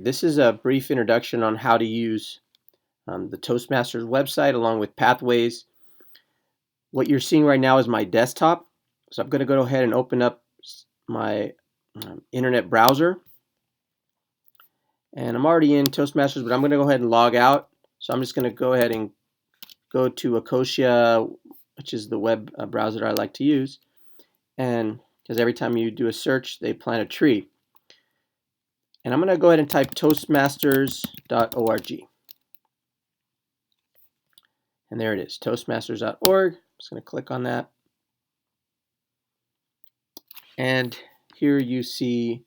this is a brief introduction on how to use the Toastmasters website along with pathways. What you're seeing right now is my desktop. So I'm going to go ahead and open up my internet browser. And I'm already in Toastmasters, but I'm going to go ahead and log out. So I'm just going to go ahead and go to Ecosia, which is the web browser that I like to use. And because every time you do a search, they plant a tree. And I'm going to go ahead and type toastmasters.org. And there it is, toastmasters.org. I'm just going to click on that. And here you see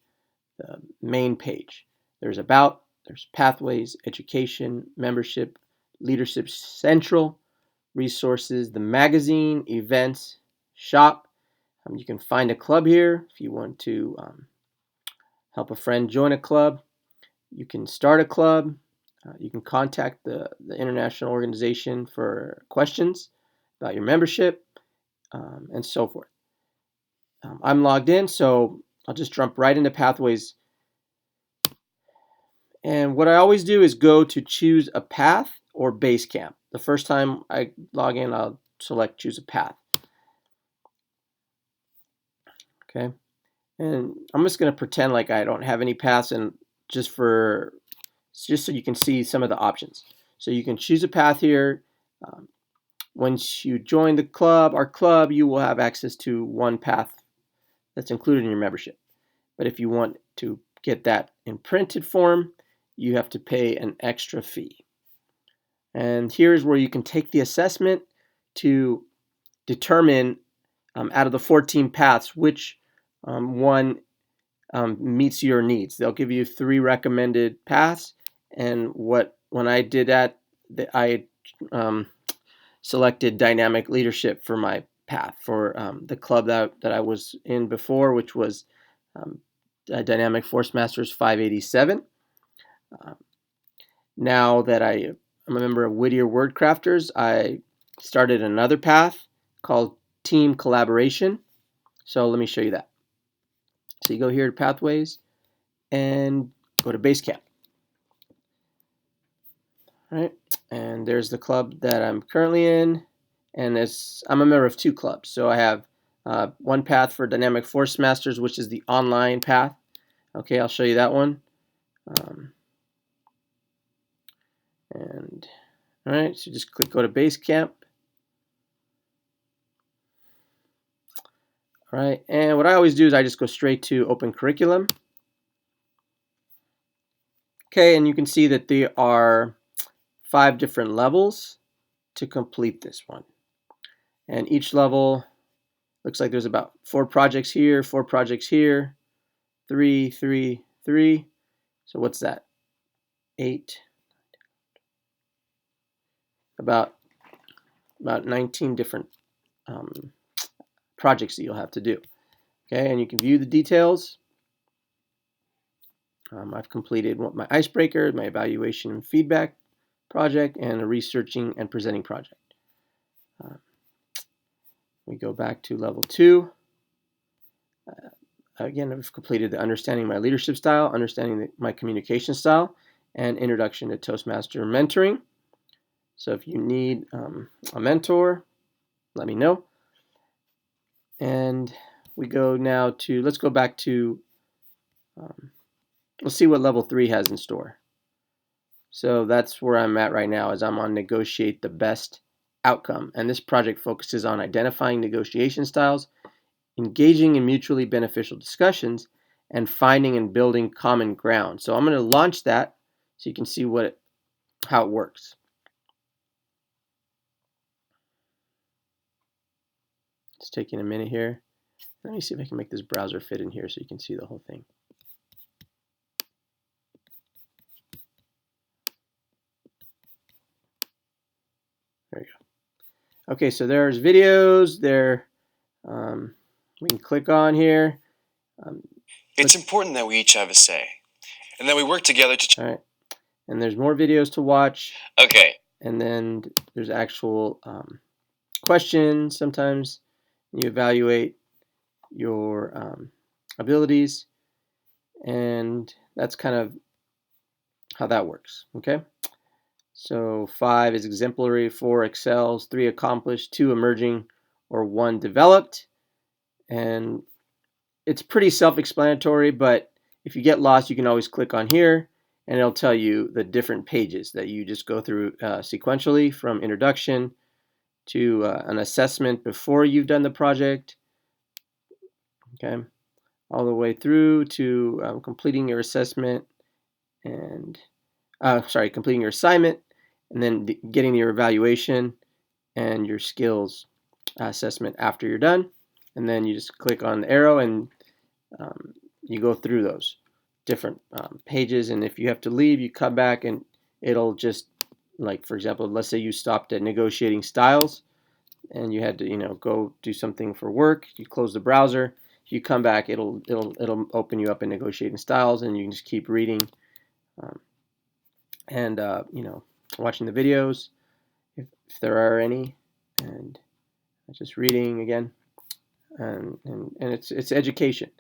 the main page. There's About, there's Pathways, Education, Membership, Leadership Central, Resources, the magazine, Events, Shop. You can find a club here if you want to help a friend join a club. You can start a club. You can contact the international organization for questions about your membership and so forth. I'm logged in, so I'll just jump right into Pathways. And what I always do is go to choose a path or Basecamp. The first time I log in, I'll select choose a path. Okay, and I'm just going to pretend like I don't have any paths, and just so you can see some of the options. So you can choose a path here. Once you join the club, our club, you will have access to one path that's included in your membership. But if you want to get that in printed form, you have to pay an extra fee. And here's where you can take the assessment to determine out of the 14 paths which one meets your needs. They'll give you 3 recommended paths, and when I did that, I selected dynamic leadership for my path for the club that I was in before, which was Dynamic Force Masters 587. Now that I'm a member of Whittier Wordcrafters, I started another path called Team Collaboration. So let me show you that. So you go here to Pathways and go to Basecamp. All right, and there's the club that I'm currently in, and I'm a member of 2 clubs. So I have one path for Dynamic Force Masters, which is the online path. Okay, I'll show you that one. And all right, so just go to Basecamp. All right, and what I always do is I just go straight to Open Curriculum. Okay, and you can see that there are 5 different levels to complete this one. And each level looks like there's about 4 projects here, 4 projects here, 3, 3, 3. So what's that? 8. About 19 different projects that you'll have to do. Okay, and you can view the details. I've completed my icebreaker, my evaluation and feedback project, and a researching and presenting project. We go back to level 2. Again, I've completed the understanding my leadership style, understanding my communication style, and introduction to Toastmaster mentoring. So if you need a mentor, let me know. And we go now to, let's go back to, let's see what level 3 has in store. So that's where I'm at right now, as I'm on negotiate the best outcome. And this project focuses on identifying negotiation styles, engaging in mutually beneficial discussions, and finding and building common ground. So I'm going to launch that so you can see how it works. It's taking a minute here. Let me see if I can make this browser fit in here so you can see the whole thing. There you go. Okay, so there's videos there. We can click on here. It's important that we each have a say, and that we work together to... All right, and there's more videos to watch. Okay. And then there's actual questions. Sometimes you evaluate your abilities, and that's kind of how that works. Okay, so 5 is exemplary, 4 excels, 3 accomplished, 2 emerging, or 1 developed. And it's pretty self-explanatory, but if you get lost, you can always click on here and it'll tell you the different pages that you just go through sequentially, from introduction to an assessment before you've done the project, okay, all the way through to completing your assessment and completing your assignment, and then getting your evaluation and your skills assessment after you're done. And then you just click on the arrow and you go through those different pages. And if you have to leave, you come back and it'll just, like, for example, let's say you stopped at negotiating styles and you had to, go do something for work. You close the browser. You come back, it'll open you up in negotiating styles, and you can just keep reading and watching the videos if there are any, and just reading again, and it's education.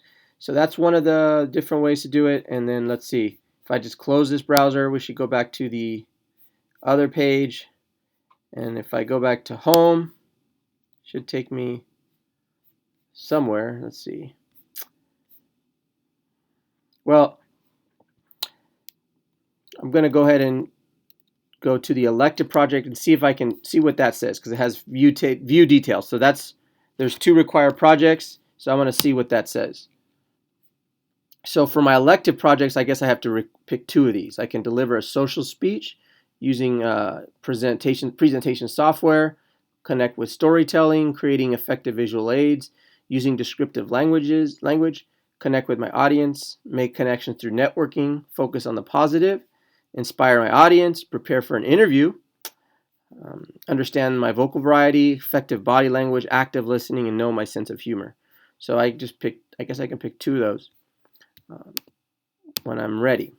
So that's one of the different ways to do it. And then let's see, if I just close this browser, we should go back to the other page, and if I go back to home, it should take me somewhere. Let's see. Well, I'm going to go ahead and go to the elective project and see if I can see what that says, because it has view details. So there's 2 required projects, so I want to see what that says. So for my elective projects, I guess I have to pick 2 of these. I can deliver a social speech using presentation software, connect with storytelling, creating effective visual aids, using descriptive language, connect with my audience, make connections through networking, focus on the positive, inspire my audience, prepare for an interview, understand my vocal variety, effective body language, active listening, and know my sense of humor. So I guess I can pick 2 of those when I'm ready.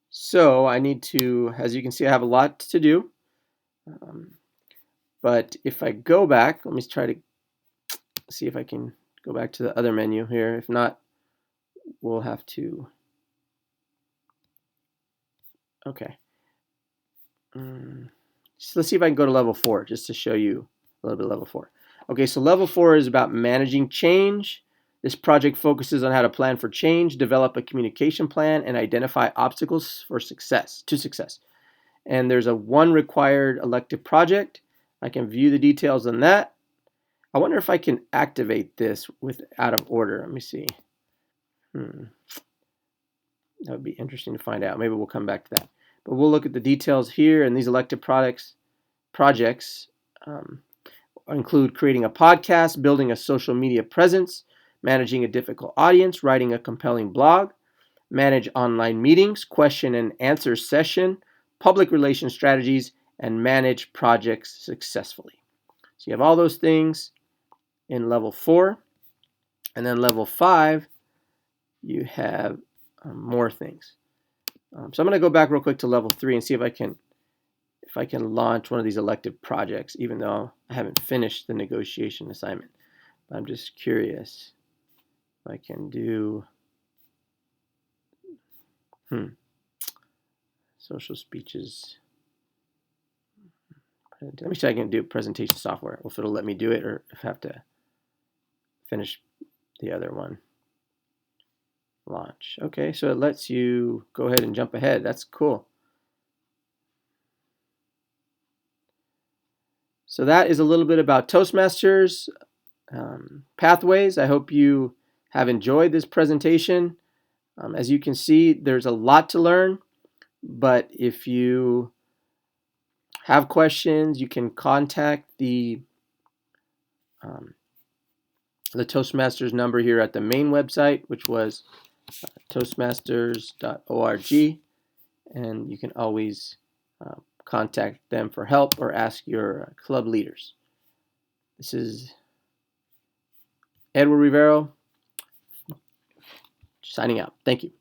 So I need to, as you can see, I have a lot to do. But if I go back, let me try to see if I can go back to the other menu here. If not, we'll have to. Okay. So let's see if I can go to level 4 just to show you a little bit of level 4. Okay, so level 4 is about managing change. This project focuses on how to plan for change, develop a communication plan, and identify obstacles for success. And there's a 1 required elective project. I can view the details on that. I wonder if I can activate this out of order. Let me see. That would be interesting to find out. Maybe we'll come back to that. But we'll look at the details here. And these elective projects include creating a podcast, building a social media presence, managing a difficult audience, writing a compelling blog, manage online meetings, question and answer session, public relations strategies, and manage projects successfully. So you have all those things in level 4. And then level 5, you have more things. So I'm going to go back real quick to level 3 and see if I can launch one of these elective projects, even though I haven't finished the negotiation assignment. But I'm just curious if I can do social speeches. Let me see if I can do presentation software, if it'll let me do it, or if I have to finish the other one. Launch. Okay, so it lets you go ahead and jump ahead. That's cool. So that is a little bit about Toastmasters pathways. I hope you have enjoyed this presentation. As you can see, there's a lot to learn, but if you have questions, you can contact the Toastmasters number here at the main website, which was toastmasters.org, and you can always contact them for help or ask your club leaders. This is Edward Rivero signing out. Thank you.